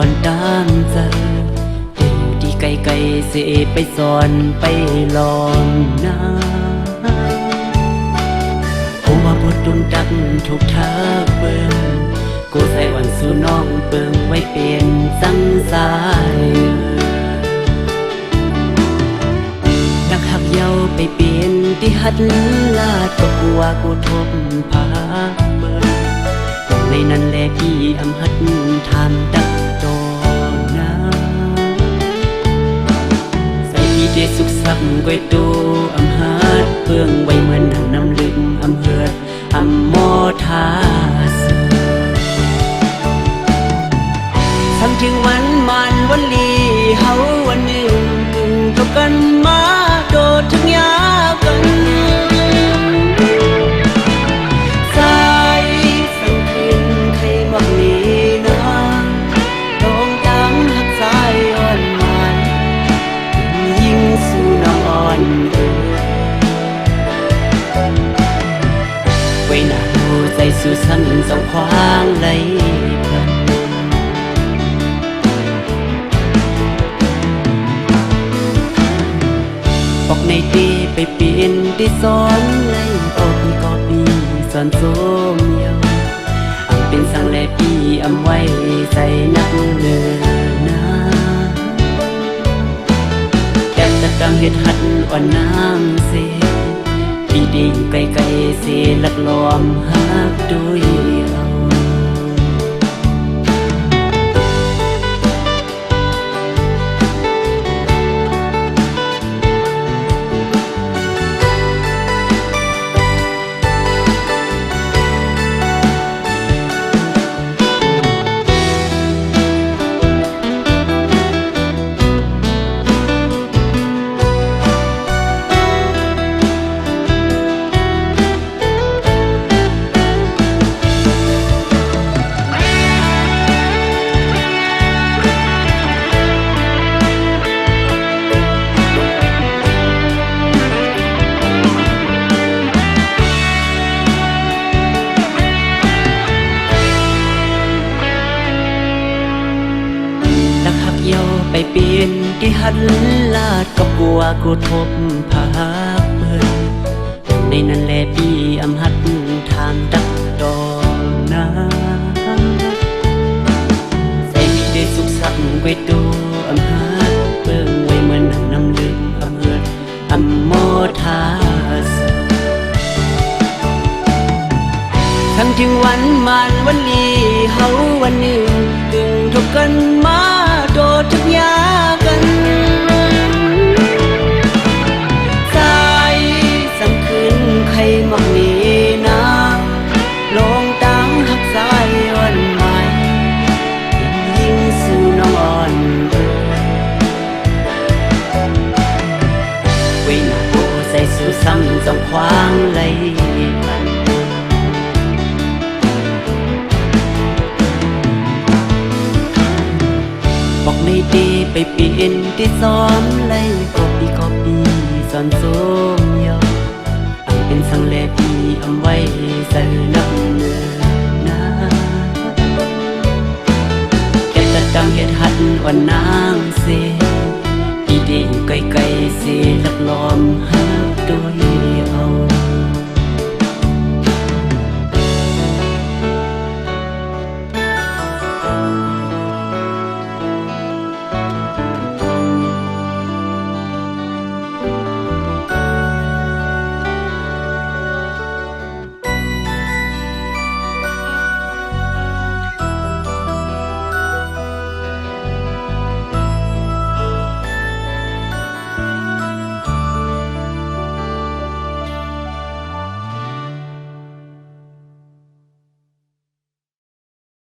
อนตามใจที่ไกลๆเสิไปสอนไปลองนาโอ้ว่าบทดนดักถูกทักเบิ่งกูใส่วันสู่น้องเบิ่งไว้เป็นสังสายนักหักเยาไปเปลี่ยนที่หัดลาดก็กลัวกูทบพาเบิ่งในนั้นแลพี่อำหัดทำดักโตนะใส่พี่ได้สุขสักก๋วยตูอำหัดเบื้องไว้เหมือนน้ำลึกอำเหิดอำโมทาทำถึงวันลีเฮาวันหนึ่งทบกันมาโดดถึงยากันสายสั่งคืนใครมักนี้นะต้องดังหักสายอ่อนมันยิ่งสู่น้องอ่อนไว้หน้าหัวใจสู่ซ้ำสองควางไหลบอกในตีไปเปลี่ยนที่สอนเลยก็ปีสอนโซมเยาเป็นสังแลปีอำไว้ใส่นักเดินนะแก้มจะดังเฮ็ดหัดอ่อนน้ำเสียปีดีอยู่ไกลๆเสียลักล้อมหักด้วยเอาไปเปลี่ยนที่หัดลาดก็กลัวกูทบพาเบิ่งในนั้นแลพี่อำหัดทางดักดองนะใส่มีได้สุขสักไว้ดูอำหัดเบิ่งไว้เหมือนน้ำลึกอำเหิดอำโมทาทั้งถึงวันลีเฮาวันหนึ่งดึงทบกันมาโดดทุกยากันสายสั่งคืนใครมักนี้นะลงตังหักสายอ่อนไหมยิ่งสู่น้องอ่อนไว้หน้าโอใส่สู่ซ้ำจองควางไหลบอกในตีไปเปลี่ยนที่ซ้อมเลยก็ปีสอนโซมเยาเป็นสังเลปีอำไว้ใส่นักเนินนะแค่จะดังเฮ็ดหัดอ่อนนางเสียปีเดียวไกลๆเสียลักล้อมหักด้วย